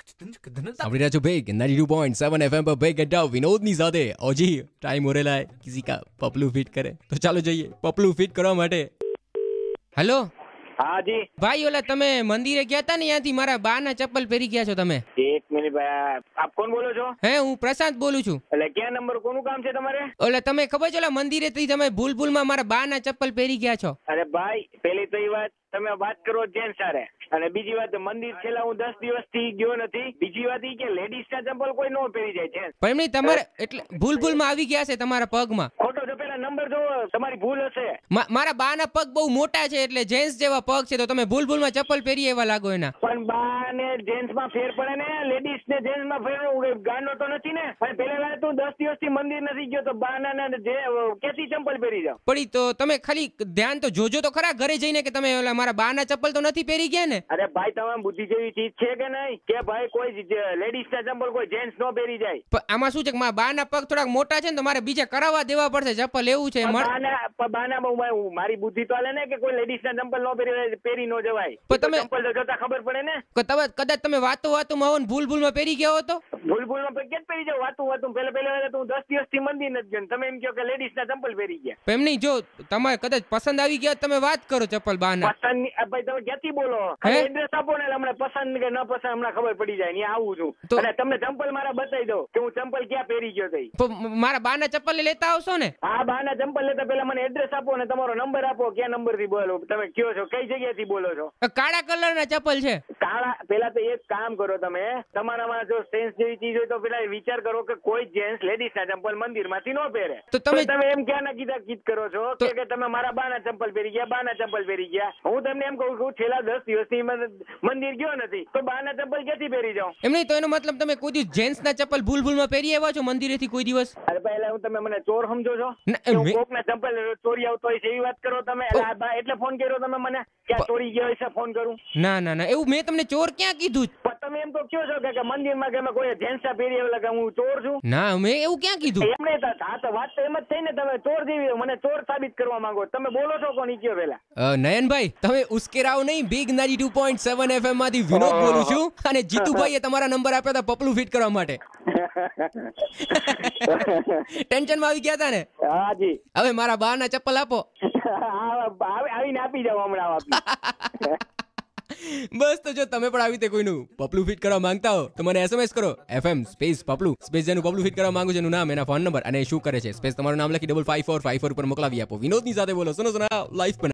સાંભળી રહ્યા છો ભેગ 92.7 FM પર ભેગ અડ્ડા વિનોદની સાથે ઓજી ટાઈમ हो रहा है किसी का पपलू फिट करे तो ચાલો જઈએ પપલू ફિટ કરવા માટે. હેલો હા જી ભાઈ, ઓલા તમે મંદિરે ગયા હતા ને, ત્યાંથી મારા બા ના ચપ્પલ પહેરી ગયા છો તમે. એક મિનિટ ભાઈ, આપ કોણ બોલો છો? હે, હું પ્રશાંત બોલું છું. એટલે ક્યાં નંબર, કોનું કામ છે તમારે? ઓલા તમે ખબર છે, ઓલા મંદિરે થી તમે ભૂલમાં મારા બા ના ચપ્પલ પહેરી ગયા છો. અરે ભાઈ, પેલી તો એ વાત તમે વાત કરો જેન સારે, અને બીજી વાત મંદિર છેલ્લા હું 10 દિવસથી ગયો નથી. બીજી વાત એ કે લેડીઝ ના ચપ્પલ કોઈ નો પહેરી જાય છે. પણ એમ નહીં, તમારે એટલે ભૂલમાં આવી ગયા છે તમારા પગમાં. ખોટો જો પેલા નંબર જો તમારી ભૂલ હશે. મારા બા ના પગ બહુ મોટા છે, એટલે જેન્ટ્સ જેવા પગ છે, તો તમે ભૂલમાં ચપ્પલ પહેરી એવા લાગો એના. પણ બા ને જેન્ટ્સ માં ફેર પડે ને, લેડીઝ ને જેન્ટ્સ માં ફેર ગાંડો તો નથી ને. અને પેલા તું 10 દિવસથી મંદિર નથી ગયો તો બા ના જે કેથી ચંપલ પહેરી જાવ? પડી તો તમે ખાલી ધ્યાન તો જોજો તો ખરા ઘરે જઈને કે તમે ઓલા મારા બા ના ચપ્પલ તો નથી પહેરી ગયા ને. અરે ભાઈ, તમામ બુદ્ધિ જેવી ચીજ છે કે નહીં કે ભાઈ કોઈ લેડીઝ ના ચંપલ કોઈ જેન્ટ્સ નો પહેરી જાય? પણ આમાં શું છે કે મારા બા ના પગ થોડાક મોટા છે ને, તો મારે બીજા કરાવવા દેવા પડશે ચપ્પલ, એવું છે. મારી બુદ્ધિ તો હાલે ને કે કોઈ લેડીઝ ના ચંપલ નો પહેરી નો જવાય. પણ તમે ચંપલ તો જોતા ખબર પડે ને. કદાચ તમે વાતોમાં આવો ને ભૂલમાં પહેરી ગયા હો તો? ભૂલમાં કેમ પહેરી જાવ? વાતું પેલા તું 10 દિવસથી મંદિર નથી ગયો, તમે એમ કહો કે લેડીઝ ના ચંપલ પહેરી ગયા. એમ નહીં, જો તમારે કદાચ પસંદ આવી ગયા તમે વાત કરો ચપ્પલ બા ના. પસંદ ભાઈ તમે ક્યાંથી બોલો? એડ્રેસ આપો ને, હમણાં પસંદ કે ન પસંદ હમણાં ખબર પડી જાય. અહીંયા આવું છું અને તમને ચંપલ મારા બતાવી દો કે હું ચંપલ ક્યાં પહેરી ગયો થઈ. મારા બા ના ચપ્પલ લેતા આવશો ને? હા, બા ના ચંપલ લેતા પેલા મને એડ્રેસ આપો ને તમારો નંબર આપો. ક્યાં નંબર થી બોલો તમે? કયો છો, કઈ જગ્યાથી બોલો છો? કાળા કલર ના ચપ્પલ છે. કાળા? પેલા તો એક કામ કરો, તમે તમારામાં જો સેન્સ જેવી ચીજ હોય તો પેલા વિચાર કરો કે કોઈ જેન્ટ્સ લેડીઝ ના ચંપલ મંદિર માંથી ન પહેરે. તો તમે એમ ક્યાં ના કીધ કરો છો કે તમે મારા બા ના ચંપલ પહેરી ગયા, બા ના ચંપલ પહેરી ગયા? હું તમને એમ કહું છું છેલ્લા 10 દિવસથી મંદિર ગયો નથી તો બા ના ચંપલ ક્યાંથી પહેરી જાઉં? એમ નહીં, તો એનો મતલબ તમે કોઈ દિવસ જેન્ટ્સ ના ચપ્પલ ભૂલમાં પહેરી આવ્યા છો મંદિરેથી કોઈ દિવસ? અરે પહેલા હું તમે મને ચોર સમજો છો? કોક ના ચંપલ ચોરી આવતો હોય છે એવી વાત કરો તમે. એટલે ફોન કર્યો તમે મને કે ચોરી ગયો હશે ફોન કરું? ના, એવું મેં તમને ચોર ક્યાં કીધું? પણ તમે એમ તો કહો છો કે મંદિર માં કે કોઈ જેન્ટ્સ પહેરી આવેલા કે હું ચોર છું? ના, મેં એવું ક્યાં કીધું? એમ નહીં, હા તો વાત તો એમ જ થઈ ને. તમે ચોર જેવી મને ચોર સાબિત કરવા માંગો. તમે બોલો છો કોની કયો પેલા? નયનભાઈ, તમે ઉશ્કેરાવ નહીં. બિગ 92.7 FM માંથી વિનોદ બોલું છું, અને જીતુભાઈએ તમારા નંબર આપ્યા હતા પપલું ફિટ કરવા માટે. ટેન્શન માં આવી ગયા હતા ને? હા જી. હવે મારા બા ના ચપ્પલ આપો. આવીને આપી જાવ હમણાં. બસ, તો જો તમે પણ આવી રીતે કોઈનું પપલું ફિટ કરવા માંગતા હો તો મને SMS કરો FM સ્પેસ પપલું સ્પેસ, જેનું પપલું ફિટ કરવા માંગુ છે એનું નામ, એના ફોન નંબર અને શું કરે છે સ્પેસ તમારું નામ લખી 55454 ઉપર મોકલાવી આપો. વિનોદની સાથે બોલો. સુનો લાઈફ